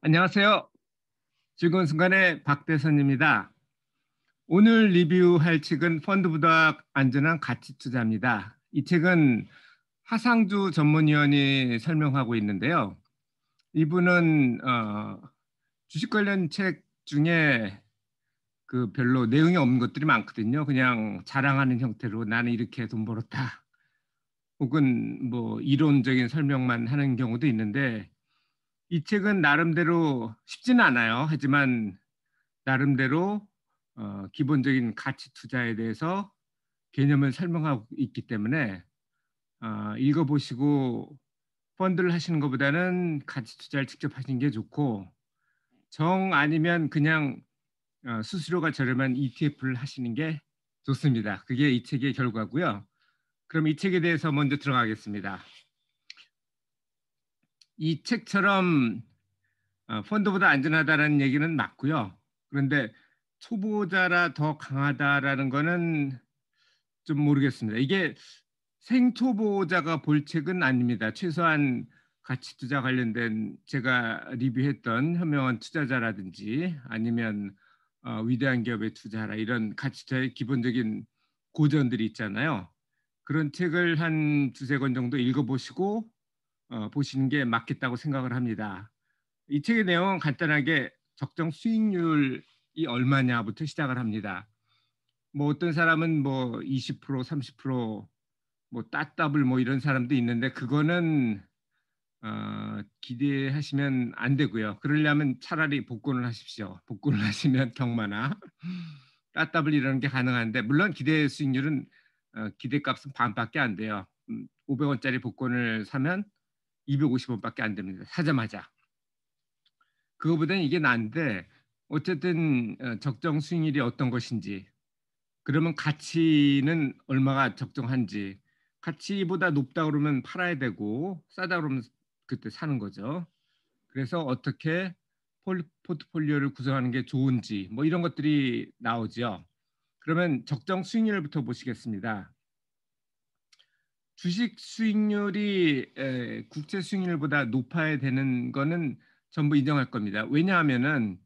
안녕하세요. 즐거운 순간의 박대선입니다. 오늘 리뷰할 책은 펀드보다 안전한 가치 투자입니다. 이 책은 하상주 전문위원이 설명하고 있는데요. 이분은 주식 관련 책 중에 그 별로 내용이 없는 것들이 많거든요. 그냥 자랑하는 형태로 나는 이렇게 돈 벌었다. 혹은 뭐 이론적인 설명만 하는 경우도 있는데 이 책은 나름대로 쉽지는 않아요. 하지만 나름대로 기본적인 가치 투자에 대해서 개념을 설명하고 있기 때문에 읽어보시고 펀드를 하시는 것보다는 가치 투자를 직접 하시는 게 좋고 정 아니면 그냥 수수료가 저렴한 ETF를 하시는 게 좋습니다. 그게 이 책의 결과고요. 그럼 이 책에 대해서 먼저 들어가겠습니다. 이 책처럼 펀드보다 안전하다는 얘기는 맞고요. 그런데 초보자라 더 강하다라는 거는 좀 모르겠습니다. 이게 생초보자가 볼 책은 아닙니다. 최소한 가치 투자 관련된 제가 리뷰했던 현명한 투자자라든지 아니면 위대한 기업에 투자하라 이런 가치 투자의 기본적인 고전들이 있잖아요. 그런 책을 한 두세 권 정도 읽어보시고 보시는 게 맞겠다고 생각을 합니다. 이 책의 내용은 간단하게 적정 수익률이 얼마냐부터 시작을 합니다. 뭐 어떤 사람은 뭐 20%, 30%, 뭐 따더블 뭐 이런 사람도 있는데 그거는 기대하시면 안 되고요. 그러려면 차라리 복권을 하십시오. 복권을 하시면 경마나 따더블 이런 게 가능한데 물론 기대 수익률은 기대값은 반밖에 안 돼요. 500원짜리 복권을 사면 250원밖에 안 됩니다. 사자마자. 그거보다는 이게 나은데 어쨌든 적정 수익률이 어떤 것인지 그러면 가치는 얼마가 적정한지 가치보다 높다 그러면 팔아야 되고 싸다 그러면 그때 사는 거죠. 그래서 어떻게 포트폴리오를 구성하는 게 좋은지 뭐 이런 것들이 나오죠. 그러면 적정 수익률부터 보시겠습니다. 주식 수익률이 국채 수익률보다 높아야 되는 거는 전부 인정할 겁니다. 왜냐하면은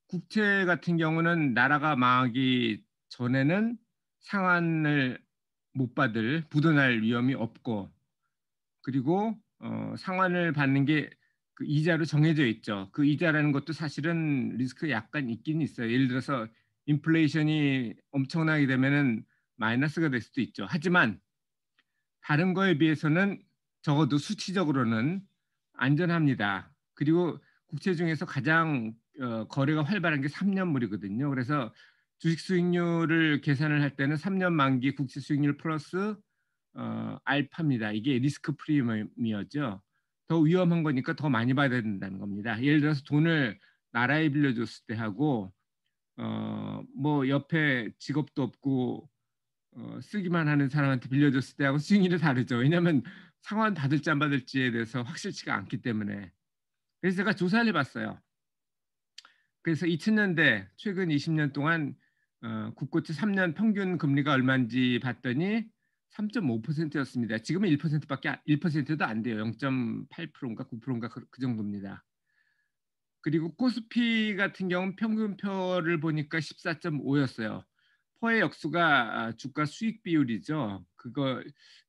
국채 같은 경우는 나라가 망하기 전에는 상환을 못 받을 부도날 위험이 없고 그리고 상환을 받는 게 그 이자로 정해져 있죠. 그 이자라는 것도 사실은 리스크가 약간 있긴 있어요. 예를 들어서 인플레이션이 엄청나게 되면은 마이너스가 될 수도 있죠. 하지만 다른 거에 비해서는 적어도 수치적으로는 안전합니다. 그리고 국채 중에서 가장 거래가 활발한 게 3년물이거든요. 그래서 주식 수익률을 계산을 할 때는 3년 만기 국채 수익률 플러스 알파입니다. 이게 리스크 프리미어죠. 더 위험한 거니까 더 많이 받아야 된다는 겁니다. 예를 들어서 돈을 나라에 빌려줬을 때 하고 뭐 옆에 직업도 없고 쓰기만 하는 사람한테 빌려줬을 때하고 수익률이 다르죠. 왜냐하면 상환 받을지 안 받을지에 대해서 확실치가 않기 때문에. 그래서 제가 조사를 해봤어요. 그래서 2000년대 최근 20년 동안 국고채 3년 평균 금리가 얼마인지 봤더니 3.5%였습니다. 지금은 1%밖에 1%도 안 돼요. 0.8%인가 9%인가 그 정도입니다. 그리고 코스피 같은 경우는 평균표를 보니까 14.5였어요. 퍼의 역수가 주가 수익 비율이죠. 그거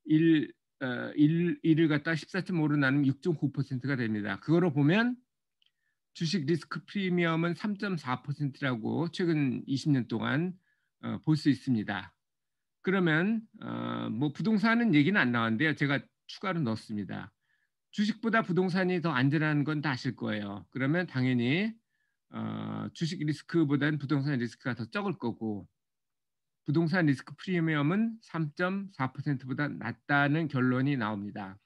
1을 갖다 14.5로 나누면 6.9%가 됩니다. 그거로 보면 주식 리스크 프리미엄은 3.4%라고 최근 20년 동안 볼 수 있습니다. 그러면 뭐 부동산은 얘기는 안 나왔는데요. 제가 추가로 넣었습니다. 주식보다 부동산이 더 안전한 건 다 아실 거예요. 그러면 당연히 주식 리스크보다는 부동산 리스크가 더 적을 거고 부동산 리스크 프리미엄은 3.4%보다 낮다는 결론이 나옵니다.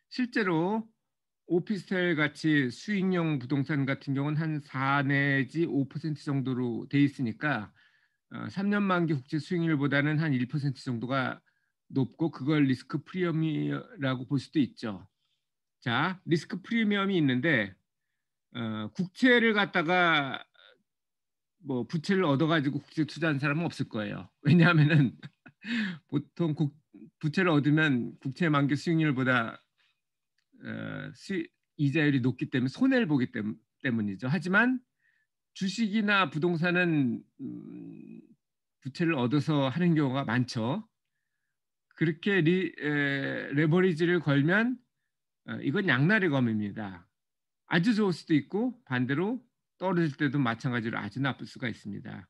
실제로 오피스텔 같이 수익용 부동산 같은 경우는 한 4 내지 5% 정도로 돼 있으니까 3년 만기 국채 수익률보다는 한 1% 정도가 높고 그걸 리스크 프리미엄이라고 볼 수도 있죠. 자, 리스크 프리미엄이 있는데 국채를 갖다가 뭐 부채를 얻어가지고 국채 투자한 사람은 없을 거예요. 왜냐하면은 보통 부채를 얻으면 국채 만기 수익률보다 이자율이 높기 때문에 손해를 보기 때문이죠. 하지만 주식이나 부동산은 부채를 얻어서 하는 경우가 많죠. 그렇게 레버리지를 걸면 이건 양날의 검입니다. 아주 좋을 수도 있고 반대로 떨어질 때도 마찬가지로 아주 나쁠 수가 있습니다.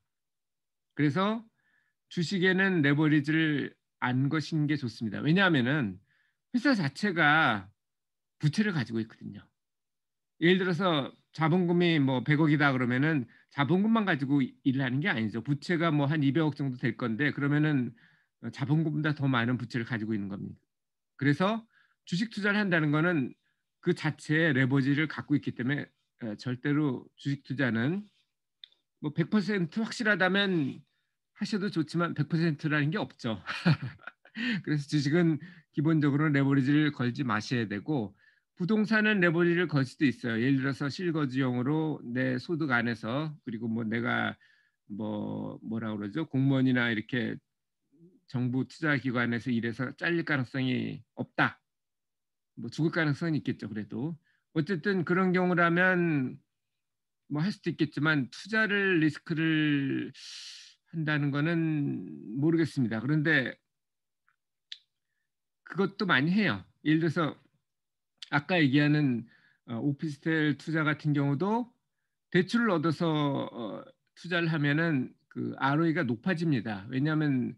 그래서 주식에는 레버리지를 안 거시는 게 좋습니다. 왜냐하면은 회사 자체가 부채를 가지고 있거든요. 예를 들어서 자본금이 뭐 100억이다 그러면은 자본금만 가지고 일을 하는 게 아니죠. 부채가 뭐 한 200억 정도 될 건데 그러면은 자본금보다 더 많은 부채를 가지고 있는 겁니다. 그래서 주식 투자를 한다는 거는 그 자체의 레버리지를 갖고 있기 때문에 절대로 주식 투자는 뭐 100% 확실하다면 하셔도 좋지만 100%라는 게 없죠. 그래서 주식은 기본적으로 레버리지를 걸지 마셔야 되고 부동산은 레버리지를 걸 수도 있어요. 예를 들어서 실거주용으로 내 소득 안에서 그리고 뭐 내가 뭐라 그러죠? 공무원이나 이렇게 정부 투자기관에서 일해서 잘릴 가능성이 없다. 뭐 죽을 가능성은 있겠죠. 그래도 어쨌든 그런 경우라면 뭐 할 수도 있겠지만 투자를 리스크를 한다는 거는 모르겠습니다. 그런데 그것도 많이 해요. 예를 들어서 아까 얘기하는 오피스텔 투자 같은 경우도 대출을 얻어서 투자를 하면은 그 ROE가 높아집니다. 왜냐하면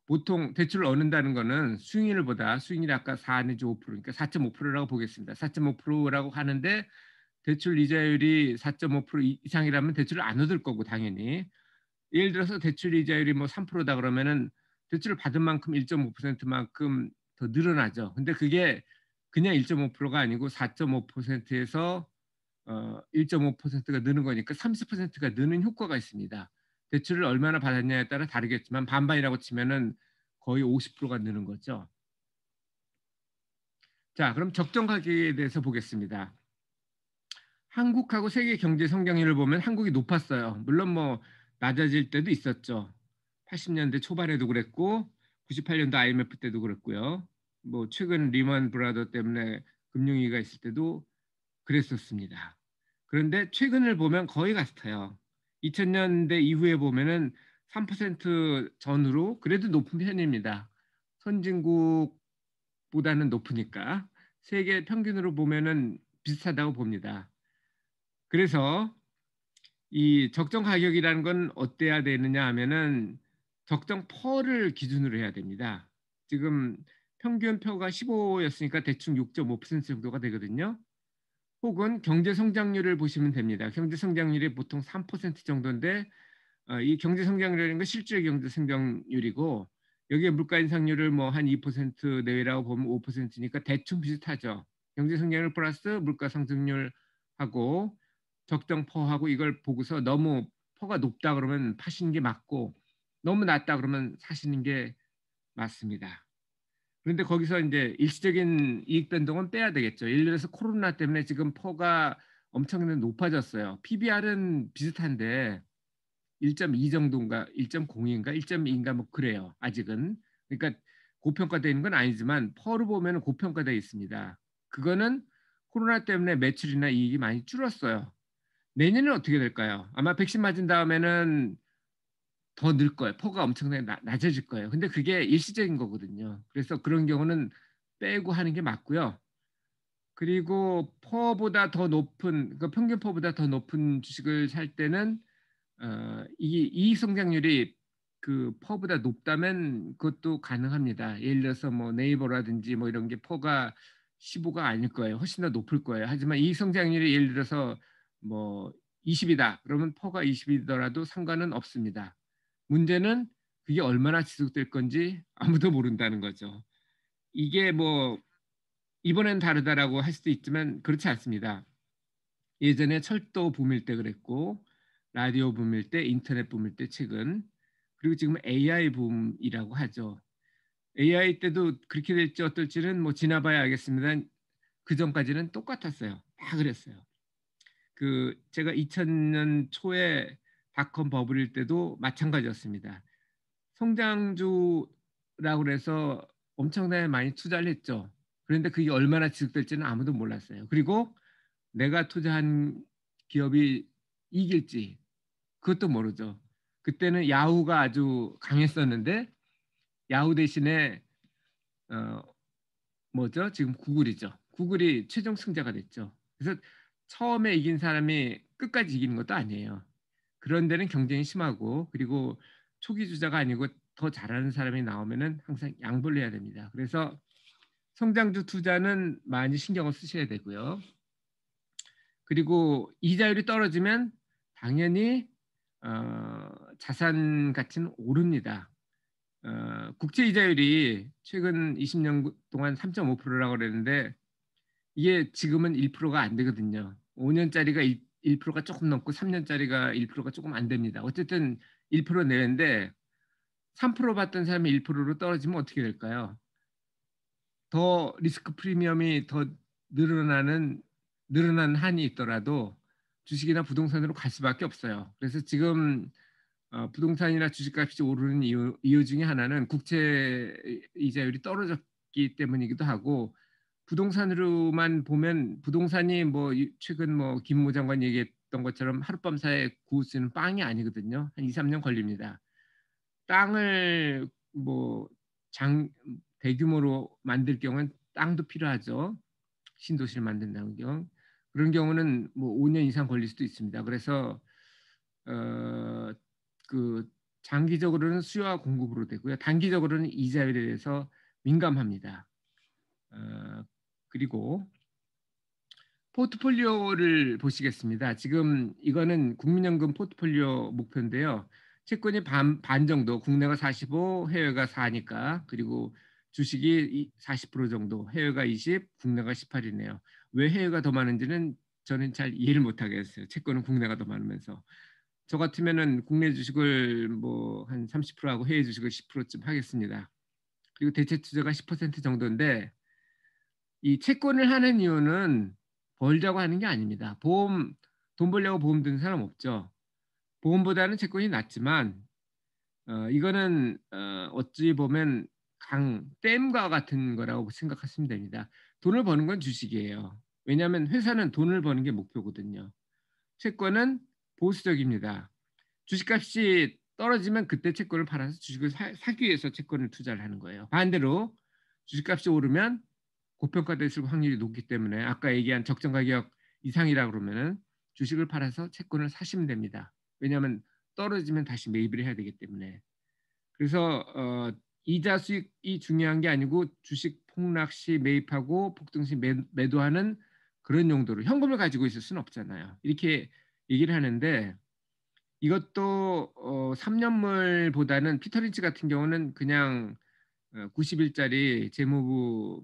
보통 대출을 얻는다는 거는 수익률보다 수익률이 아까 4 내지 5% 그러니까 4.5%라고 보겠습니다. 4.5%라고 하는데 대출 이자율이 4.5% 이상이라면 대출을 안 얻을 거고 당연히 예를 들어서 대출 이자율이 뭐 3%다 그러면은 대출을 받은 만큼 1.5%만큼 더 늘어나죠. 근데 그게 그냥 1.5%가 아니고 4.5%에서 1.5%가 느는 거니까 30%가 느는 효과가 있습니다. 대출을 얼마나 받았냐에 따라 다르겠지만 반반이라고 치면은 거의 50%가 느는 거죠. 자, 그럼 적정 가격에 대해서 보겠습니다. 한국하고 세계 경제 성장률을 보면 한국이 높았어요. 물론 뭐 낮아질 때도 있었죠. 80년대 초반에도 그랬고 98년도 IMF 때도 그랬고요. 뭐 최근 리먼 브라더 때문에 금융위기가 있을 때도 그랬었습니다. 그런데 최근을 보면 거의 같아요. 2000년대 이후에 보면은 3% 전후로 그래도 높은 편입니다. 선진국보다는 높으니까 세계 평균으로 보면은 비슷하다고 봅니다. 그래서 이 적정 가격이라는 건 어때야 되느냐 하면은 적정 퍼를 기준으로 해야 됩니다. 지금 평균 표가 15였으니까 대충 6.5% 정도가 되거든요. 혹은 경제 성장률을 보시면 됩니다. 경제 성장률이 보통 3% 정도인데 이 경제 성장률이라는 건 실질 경제 성장률이고 여기에 물가 인상률을 뭐 한 2% 내외라고 보면 5%니까 대충 비슷하죠. 경제 성장률 플러스 물가 상승률하고 적정 퍼하고 이걸 보고서 너무 퍼가 높다 그러면 파시는 게 맞고 너무 낮다 그러면 사시는 게 맞습니다. 그런데 거기서 이제 일시적인 이익 변동은 빼야 되겠죠. 예를 들어서 코로나 때문에 지금 퍼가 엄청나게 높아졌어요. PBR은 비슷한데 1.2 정도인가 1.0인가 1.2인가 뭐 그래요. 아직은. 그러니까 고평가되어 있는 건 아니지만 퍼로 보면 고평가되어 있습니다. 그거는 코로나 때문에 매출이나 이익이 많이 줄었어요. 내년은 어떻게 될까요? 아마 백신 맞은 다음에는 더 늘 거예요. 퍼가 엄청나게 낮아질 거예요. 근데 그게 일시적인 거거든요. 그래서 그런 경우는 빼고 하는 게 맞고요. 그리고 퍼보다 더 높은, 그 평균 퍼보다 더 높은 주식을 살 때는 이 이익 성장률이 그 퍼보다 높다면 그것도 가능합니다. 예를 들어서 뭐 네이버라든지 뭐 이런 게 퍼가 15가 아닐 거예요. 훨씬 더 높을 거예요. 하지만 이익 성장률이 예를 들어서 뭐 20이다. 그러면 퍼가 20이더라도 상관은 없습니다. 문제는 그게 얼마나 지속될 건지 아무도 모른다는 거죠. 이게 뭐 이번엔 다르다라고 할 수도 있지만 그렇지 않습니다. 예전에 철도 붐일 때 그랬고 라디오 붐일 때 인터넷 붐일 때 최근 그리고 지금 AI 붐이라고 하죠. AI 때도 그렇게 될지 어떨지는 뭐 지나봐야 알겠습니다. 그 전까지는 똑같았어요. 다 그랬어요. 그 제가 2000년 초에 닷컴 버블일 때도 마찬가지였습니다. 성장주라고 그래서 엄청나게 많이 투자를 했죠. 그런데 그게 얼마나 지속될지는 아무도 몰랐어요. 그리고 내가 투자한 기업이 이길지 그것도 모르죠. 그때는 야후가 아주 강했었는데 야후 대신에 어, 뭐죠? 지금 구글이죠. 구글이 최종 승자가 됐죠. 그래서 처음에 이긴 사람이 끝까지 이기는 것도 아니에요. 그런 데는 경쟁이 심하고 그리고 초기 주자가 아니고 더 잘하는 사람이 나오면은 항상 양보를 해야 됩니다. 그래서 성장주 투자는 많이 신경을 쓰셔야 되고요. 그리고 이자율이 떨어지면 당연히 자산 가치는 오릅니다. 국채 이자율이 최근 20년 동안 3.5%라고 그랬는데 이게 지금은 1%가 안 되거든요. 5년짜리가 1%가 조금 넘고 3년짜리가 1%가 조금 안 됩니다. 어쨌든 1% 내외인데 3% 받던 사람이 1%로 떨어지면 어떻게 될까요? 더 리스크 프리미엄이 더 늘어나는 늘어난 한이 있더라도 주식이나 부동산으로 갈 수밖에 없어요. 그래서 지금 부동산이나 주식값이 오르는 이유 중에 하나는 국채 이자율이 떨어졌기 때문이기도 하고 부동산으로만 보면 부동산이 뭐 최근 뭐 김모 장관 얘기했던 것처럼 하룻밤 사이에 구울 수 있는 빵이 아니거든요. 한 2, 3년 걸립니다. 땅을 뭐 대규모로 만들 경우는 땅도 필요하죠. 신도시를 만든다는 경우. 그런 경우는 뭐 5년 이상 걸릴 수도 있습니다. 그래서 어, 그 장기적으로는 수요와 공급으로 되고요. 단기적으로는 이자율에 대해서 민감합니다. 어, 그리고 포트폴리오를 보시겠습니다. 지금 이거는 국민연금 포트폴리오 목표인데요. 채권이 반 정도, 국내가 45, 해외가 4니까 그리고 주식이 40% 정도, 해외가 20, 국내가 18이네요. 왜 해외가 더 많은지는 저는 잘 이해를 못 하겠어요. 채권은 국내가 더 많으면서. 저 같으면은 국내 주식을 뭐 한 30% 하고 해외 주식을 10%쯤 하겠습니다. 그리고 대체 투자가 10% 정도인데 이 채권을 하는 이유는 벌자고 하는 게 아닙니다. 돈 벌려고 보험 드는 사람 없죠. 보험보다는 채권이 낫지만 이거는 어찌 보면 댐과 같은 거라고 생각하시면 됩니다. 돈을 버는 건 주식이에요. 왜냐하면 회사는 돈을 버는 게 목표거든요. 채권은 보수적입니다. 주식값이 떨어지면 그때 채권을 팔아서 주식을 사기 위해서 채권을 투자를 하는 거예요. 반대로 주식값이 오르면 고평가됐을 확률이 높기 때문에 아까 얘기한 적정 가격 이상이라 그러면은 주식을 팔아서 채권을 사시면 됩니다. 왜냐하면 떨어지면 다시 매입을 해야 되기 때문에. 그래서 이자 수익이 중요한 게 아니고 주식 폭락 시 매입하고 폭등 시 매도하는 그런 용도로 현금을 가지고 있을 수는 없잖아요. 이렇게 얘기를 하는데 이것도 3년물보다는 피터린치 같은 경우는 그냥 90일짜리 재무부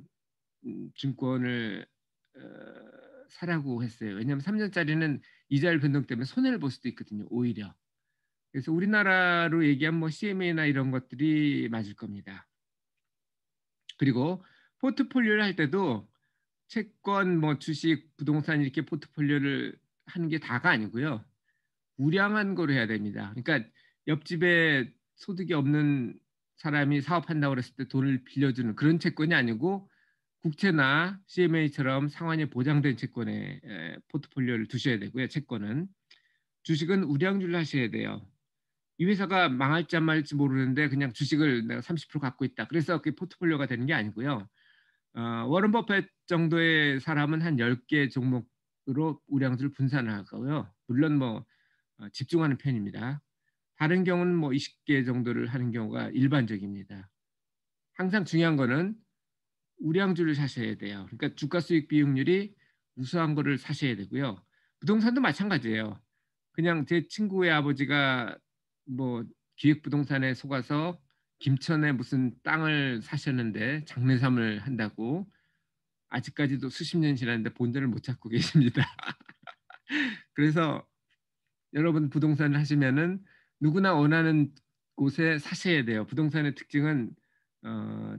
증권을 어, 사라고 했어요. 왜냐하면 3년짜리는 이자율 변동 때문에 손해를 볼 수도 있거든요. 오히려. 그래서 우리나라로 얘기하면 뭐 CMA나 이런 것들이 맞을 겁니다. 그리고 포트폴리오를 할 때도 채권, 뭐 주식, 부동산 이렇게 포트폴리오를 하는 게 다가 아니고요. 우량한 거로 해야 됩니다. 그러니까 옆집에 소득이 없는 사람이 사업한다고 그랬을 때 돈을 빌려주는 그런 채권이 아니고 국채나 CMA처럼 상환이 보장된 채권의 포트폴리오를 두셔야 되고요. 채권은 주식은 우량주를 하셔야 돼요. 이 회사가 망할지 안 망할지 모르는데 그냥 주식을 내가 30% 갖고 있다. 그래서 그게 포트폴리오가 되는 게 아니고요. 워런 버핏 정도의 사람은 한 10개 종목으로 우량주를 분산하고요. 물론 뭐 집중하는 편입니다. 다른 경우는 뭐 20개 정도를 하는 경우가 일반적입니다. 항상 중요한 거는 우량주를 사셔야 돼요. 그러니까 주가 수익 비율이 우수한 거를 사셔야 되고요. 부동산도 마찬가지예요. 그냥 제 친구의 아버지가 뭐 기획부동산에 속아서 김천에 무슨 땅을 사셨는데 장례삼을 한다고 아직까지도 수십 년 지났는데 본전을 못 찾고 계십니다. 그래서 여러분 부동산을 하시면은 누구나 원하는 곳에 사셔야 돼요. 부동산의 특징은 어,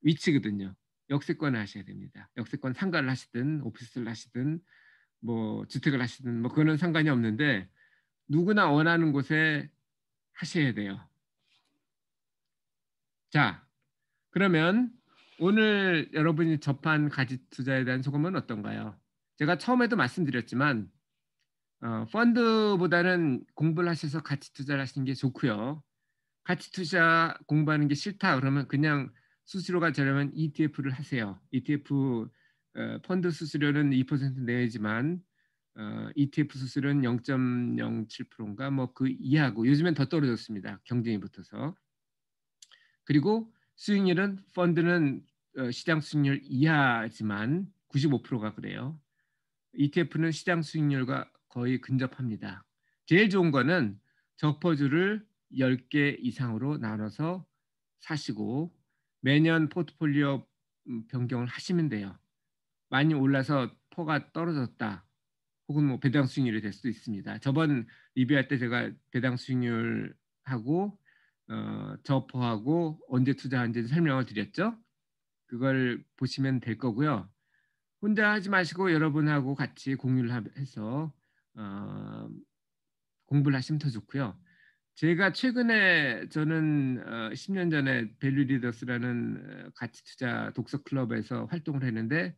위치거든요. 역세권을 하셔야 됩니다. 역세권 상가를 하시든 오피스를 하시든 뭐 주택을 하시든 뭐 그거는 상관이 없는데 누구나 원하는 곳에 하셔야 돼요. 자, 그러면 오늘 여러분이 접한 가치 투자에 대한 소감은 어떤가요? 제가 처음에도 말씀드렸지만 펀드보다는 공부를 하셔서 가치 투자를 하시는 게 좋고요. 가치 투자 공부하는 게 싫다 그러면 그냥 수수료가 저렴한 ETF를 하세요. ETF 펀드 수수료는 2% 내외지만 ETF 수수료는 0.07%인가 뭐 그 이하고 요즘엔 더 떨어졌습니다. 경쟁이 붙어서. 그리고 수익률은 펀드는 시장 수익률 이하지만 95%가 그래요. ETF는 시장 수익률과 거의 근접합니다. 제일 좋은 거는 적포주를 10개 이상으로 나눠서 사시고 매년 포트폴리오 변경을 하시면 돼요. 많이 올라서 포가 떨어졌다. 혹은 뭐 배당 수익률이 될 수도 있습니다. 저번 리뷰할 때 제가 배당 수익률하고 저포하고 언제 투자한지 설명을 드렸죠. 그걸 보시면 될 거고요. 혼자 하지 마시고 여러분하고 같이 공유를 해서 어, 공부를 하시면 더 좋고요. 제가 최근에 저는 10년 전에 밸류 리더스라는 가치 투자 독서 클럽에서 활동을 했는데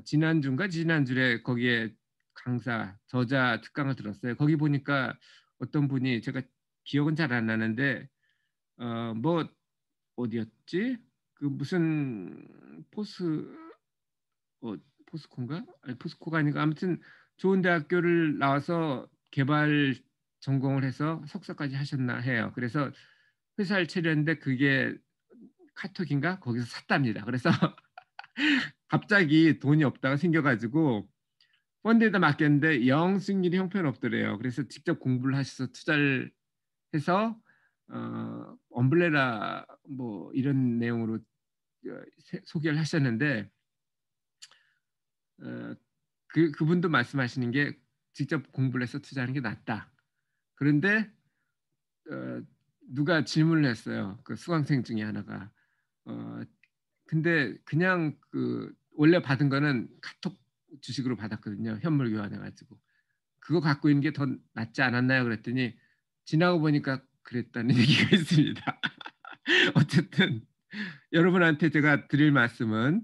지난주인가 지난주에 거기에 강사 저자 특강을 들었어요. 거기 보니까 어떤 분이 제가 기억은 잘 안 나는데 뭐 어디였지? 그 무슨 포스 포스코인가? 아니, 포스코가 아니고 아무튼 좋은 대학교를 나와서 개발 전공을 해서 석사까지 하셨나 해요. 그래서 회사를 차렸는데 그게 카톡인가? 거기서 샀답니다. 그래서 갑자기 돈이 없다가 생겨가지고 펀드에다 맡겼는데 영 수익률이 형편없더래요. 그래서 직접 공부를 하셔서 투자를 해서 엄블레라 뭐 이런 내용으로 소개를 하셨는데 어, 그분도 말씀하시는 게 직접 공부를 해서 투자하는 게 낫다. 그런데 어, 누가 질문을 했어요. 그 수강생 중에 하나가. 어, 근데 그냥 그 원래 받은 거는 카톡 주식으로 받았거든요. 현물 교환해가지고. 그거 갖고 있는 게 더 낫지 않았나요? 그랬더니 지나고 보니까 그랬다는 얘기가 있습니다. 어쨌든 여러분한테 제가 드릴 말씀은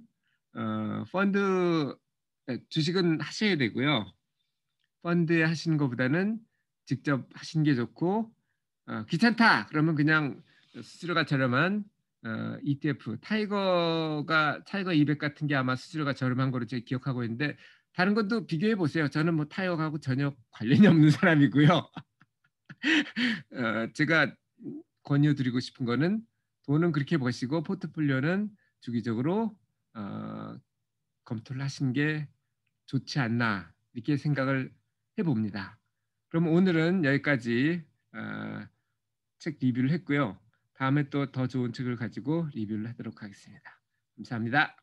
펀드 주식은 하셔야 되고요. 펀드에 하시는 것보다는 직접 하시는 게 좋고 귀찮다 그러면 그냥 수수료가 저렴한 ETF 타이거 200 같은 게 아마 수수료가 저렴한 거로 제가 기억하고 있는데 다른 것도 비교해 보세요. 저는 뭐 타이거하고 전혀 관련이 없는 사람이고요. 제가 권유드리고 싶은 거는 돈은 그렇게 버시고 포트폴리오는 주기적으로 어, 검토를 하시는 게 좋지 않나 이렇게 생각을 해봅니다. 그럼 오늘은 여기까지 책 리뷰를 했고요. 다음에 또 더 좋은 책을 가지고 리뷰를 하도록 하겠습니다. 감사합니다.